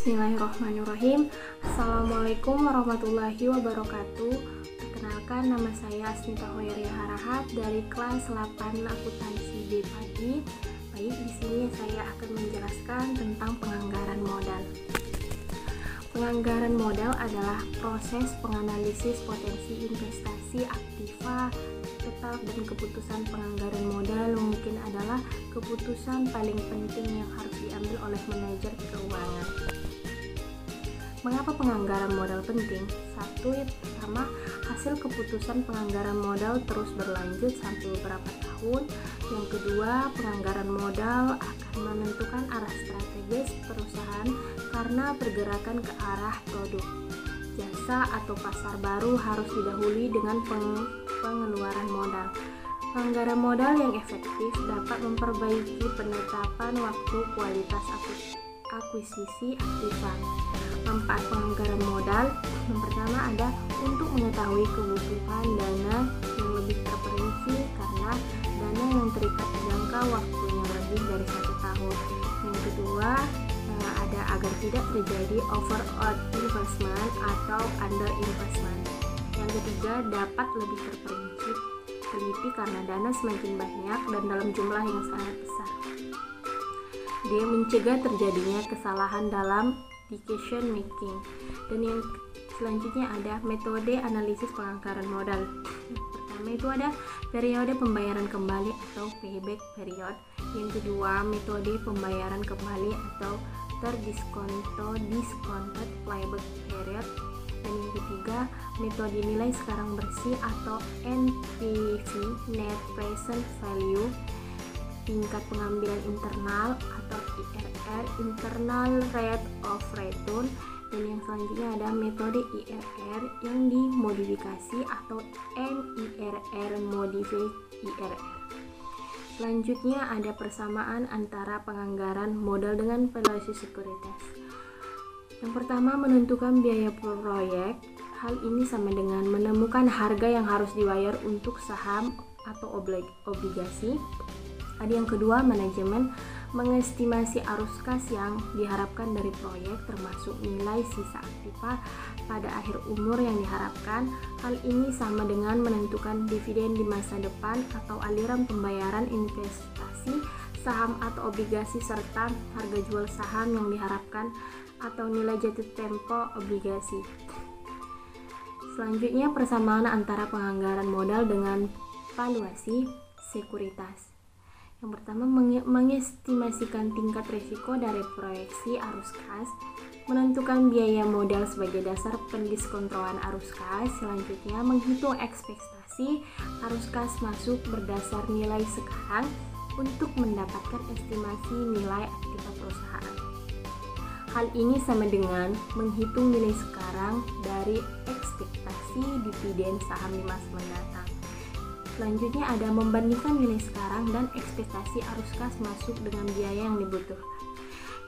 Bismillahirrahmanirrahim. Assalamualaikum warahmatullahi wabarakatuh. Perkenalkan, nama saya Asnita Hoiria Harahap dari kelas 8 akuntansi B pagi. Baik, di sini saya akan menjelaskan tentang penganggaran modal. Penganggaran modal adalah proses penganalisis potensi investasi aktiva tetap dan keputusan penganggaran modal mungkin adalah keputusan paling penting yang harus diambil oleh manajer keuangan. Mengapa penganggaran modal penting? Satu, yang pertama, hasil keputusan penganggaran modal terus berlanjut sampai beberapa tahun. Yang kedua, penganggaran modal akan menentukan arah strategis perusahaan karena pergerakan ke arah produk, jasa atau pasar baru harus didahului dengan pengeluaran modal. Penganggaran modal yang efektif dapat memperbaiki penetapan waktu kualitas akuisisi aktiva. Manfaat penganggaran modal yang pertama ada untuk mengetahui kebutuhan dana yang lebih terperinci karena dana yang terikat jangka waktunya lebih dari 1 tahun. Yang kedua ada agar tidak terjadi over investment atau under investment. Yang ketiga dapat lebih terperinci teliti karena dana semakin banyak dan dalam jumlah yang sangat besar. Dia mencegah terjadinya kesalahan dalam decision making. Dan yang selanjutnya ada metode analisis penganggaran modal. Pertama itu ada periode pembayaran kembali atau payback period. Yang kedua metode pembayaran kembali atau discounted payback period. Dan yang ketiga metode nilai sekarang bersih atau NPV, net present value, tingkat pengambilan internal atau IRR, internal rate of return. Dan yang selanjutnya ada metode IRR yang dimodifikasi atau NIRR modified IRR. Selanjutnya ada persamaan antara penganggaran modal dengan valuasi sekuritas. Yang pertama, menentukan biaya proyek. Hal ini sama dengan menemukan harga yang harus dibayar untuk saham atau obligasi. Ada yang kedua, manajemen mengestimasi arus kas yang diharapkan dari proyek termasuk nilai sisa aktiva pada akhir umur yang diharapkan. Hal ini sama dengan menentukan dividen di masa depan atau aliran pembayaran investasi saham atau obligasi serta harga jual saham yang diharapkan atau nilai jatuh tempo obligasi. Selanjutnya persamaan antara penganggaran modal dengan valuasi sekuritas. Yang pertama, mengestimasikan tingkat risiko dari proyeksi arus kas, menentukan biaya modal sebagai dasar pendiskontrolan arus kas. Selanjutnya, menghitung ekspektasi arus kas masuk berdasar nilai sekarang untuk mendapatkan estimasi nilai aktiva perusahaan. Hal ini sama dengan menghitung nilai sekarang dari ekspektasi dividen saham di masa mendatang. Selanjutnya ada membandingkan nilai sekarang dan ekspektasi arus kas masuk dengan biaya yang dibutuhkan.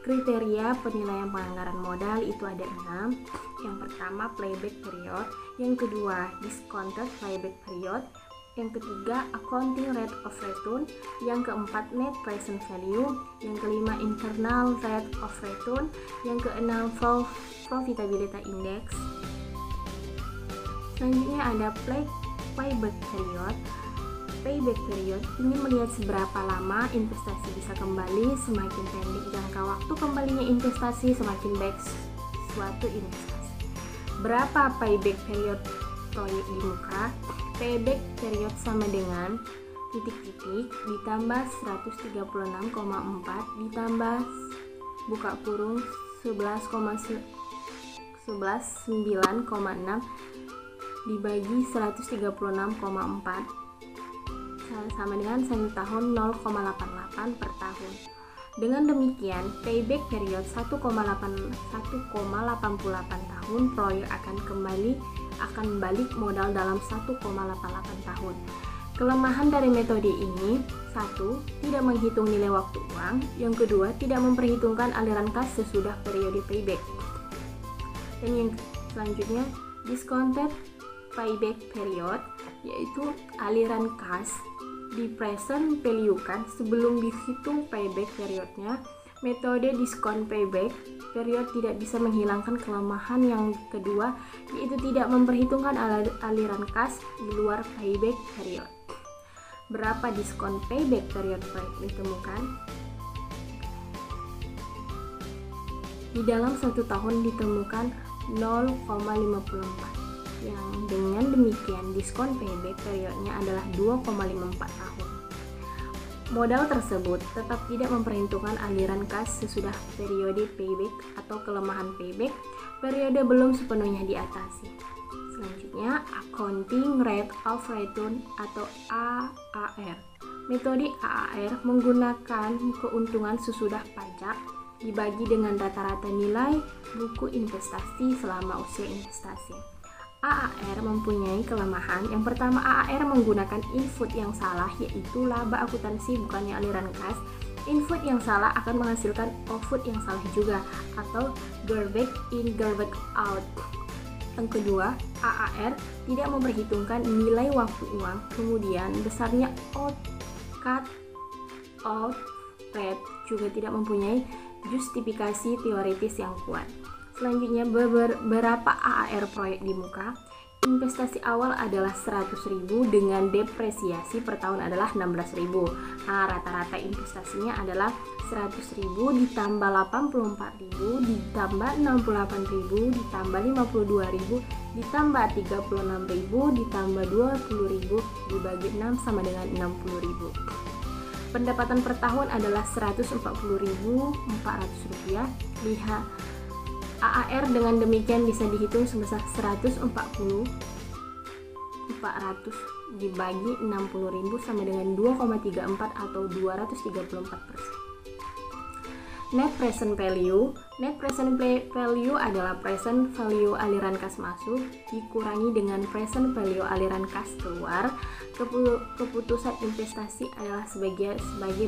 Kriteria penilaian penganggaran modal itu ada 6. Yang pertama, playback period. Yang kedua, discounted playback period. Yang ketiga, accounting rate of return. Yang keempat, net present value. Yang kelima, internal rate of return. Yang keenam, profitability index. Selanjutnya ada payback period. Payback period ini melihat seberapa lama investasi bisa kembali. Semakin pendek jangka waktu kembalinya investasi, semakin baik suatu investasi. Berapa payback period proyek di muka? Payback period sama dengan titik-titik ditambah 136,4 ditambah buka kurung 11,9,6 dibagi 136,4 sama dengan 1 tahun 0,88 per tahun. Dengan demikian, payback period 1,88 tahun proyek akan balik modal dalam 1,88 tahun. Kelemahan dari metode ini: 1. Tidak menghitung nilai waktu uang. Yang kedua, tidak memperhitungkan aliran kas sesudah periode payback. Dan yang selanjutnya, discounted payback period, yaitu aliran kas di present value kan sebelum dihitung payback periodnya. Metode diskon payback period tidak bisa menghilangkan kelemahan yang kedua, yaitu tidak memperhitungkan aliran kas di luar payback period. Berapa diskon payback period proyek ditemukan? Di dalam 1 tahun ditemukan 0,54, yang dengan demikian diskon payback periodnya adalah 2,54 tahun. Modal tersebut tetap tidak memperhitungkan aliran kas sesudah periode payback atau kelemahan payback periode belum sepenuhnya diatasi. Selanjutnya, Accounting Rate of Return atau AAR. Metode AAR menggunakan keuntungan sesudah pajak dibagi dengan rata-rata nilai buku investasi selama usia investasi. AAR mempunyai kelemahan. Yang pertama, AAR menggunakan input yang salah, yaitu laba akuntansi bukannya aliran kas. Input yang salah akan menghasilkan output yang salah juga, atau garbage in garbage out. Yang kedua, AAR tidak memperhitungkan nilai waktu uang, kemudian besarnya cut out rate juga tidak mempunyai justifikasi teoritis yang kuat. Selanjutnya, beberapa AAR proyek di muka. Investasi awal adalah 100.000 dengan depresiasi per tahun adalah 16.000. Nah, rata-rata investasinya adalah 100.000 ditambah 84.000 ditambah 68.000 ditambah 52.000 ditambah 36.000 ditambah 20.000 dibagi 6 sama dengan 60.000. Pendapatan per tahun adalah Rp140.400. Lihat, AAR dengan demikian bisa dihitung sebesar 140.400 dibagi 60.000 sama dengan 2,34 atau 234%. Net present value. Net present value adalah present value aliran kas masuk dikurangi dengan present value aliran kas keluar. Keputusan investasi adalah sebagai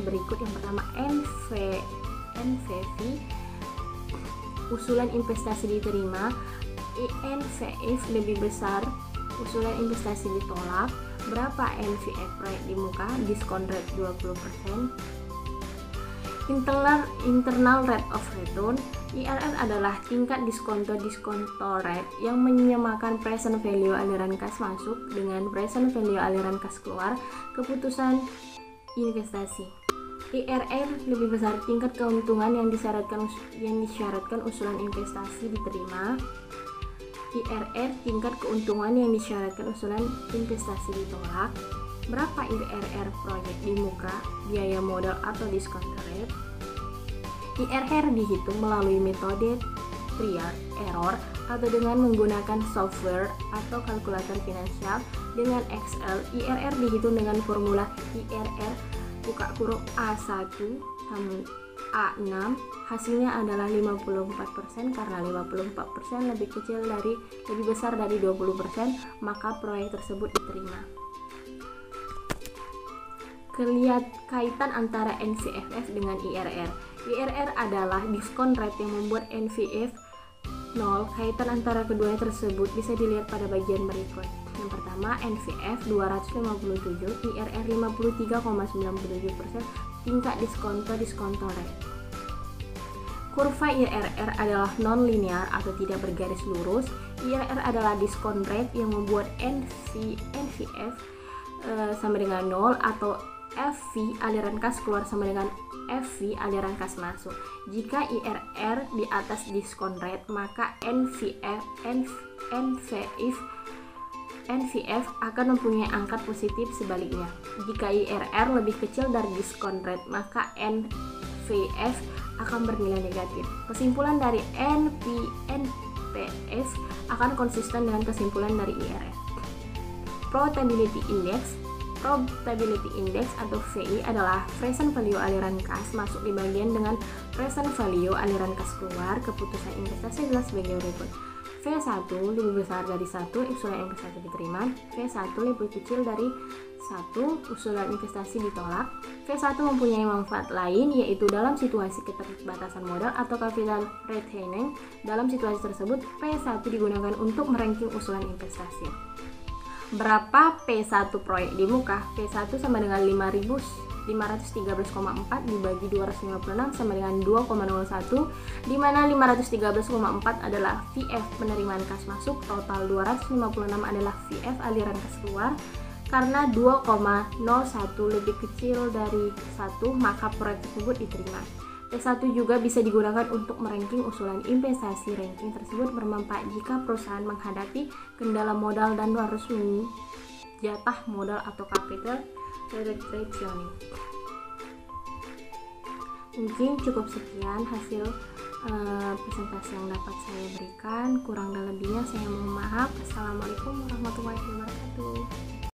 berikut. Yang pertama, NPV, usulan investasi diterima. NVF lebih besar, usulan investasi ditolak. Berapa NVF proyek di muka? Diskon rate 20%. Internal rate of return. IRR adalah tingkat diskonto rate yang menyamakan present value aliran kas masuk dengan present value aliran kas keluar. Keputusan investasi. IRR lebih besar, tingkat keuntungan yang disyaratkan usulan investasi diterima. IRR tingkat keuntungan yang disyaratkan usulan investasi ditolak. Berapa IRR proyek di muka? Biaya modal atau diskon rate. IRR dihitung melalui metode trial error atau dengan menggunakan software atau kalkulator finansial. Dengan Excel, IRR dihitung dengan formula IRR buka kurung A1 tambah A6, hasilnya adalah 54%. Karena 54% lebih besar dari 20%, maka proyek tersebut diterima. Kaitan antara NVFF dengan IRR. IRR adalah diskon rate yang membuat NVF 0. Kaitan antara keduanya tersebut bisa dilihat pada bagian berikut. Yang pertama, NVF 257, IRR 53,97%, tingkat diskonto rate. Kurva IRR adalah non-linear atau tidak bergaris lurus. IRR adalah diskon rate yang membuat NVF sama dengan 0 atau FV aliran kas keluar sama dengan FV aliran kas masuk. Jika IRR di atas diskon rate, maka NVF akan mempunyai angka positif. Sebaliknya, jika IRR lebih kecil dari diskon rate, maka NVF akan bernilai negatif. Kesimpulan dari NPF akan konsisten dengan kesimpulan dari IRR. Probability Index atau VI adalah present value aliran kas masuk dibagian dengan present value aliran kas keluar. Keputusan investasi adalah sebagai berikut. V1 lebih besar dari 1, usulan investasi diterima. V1 lebih kecil dari 1, usulan investasi ditolak. V1 mempunyai manfaat lain, yaitu dalam situasi keterbatasan modal atau capital retaining. Dalam situasi tersebut, P1 digunakan untuk meranking usulan investasi. Berapa P1 proyek di muka? P1 sama dengan 5.000 513,4 dibagi 256 sama dengan 2,01, di mana 513,4 adalah VF penerimaan kas masuk, total 256 adalah VF aliran kas keluar. Karena 2,01 lebih kecil dari 1, maka proyek tersebut diterima. T1 juga bisa digunakan untuk meranking usulan investasi. Ranking tersebut bermanfaat jika perusahaan menghadapi kendala modal dan harus menjatah modal atau capital restrictioning. Mungkin cukup sekian hasil presentasi yang dapat saya berikan. Kurang dan lebihnya saya mohon maaf. Assalamualaikum warahmatullahi wabarakatuh.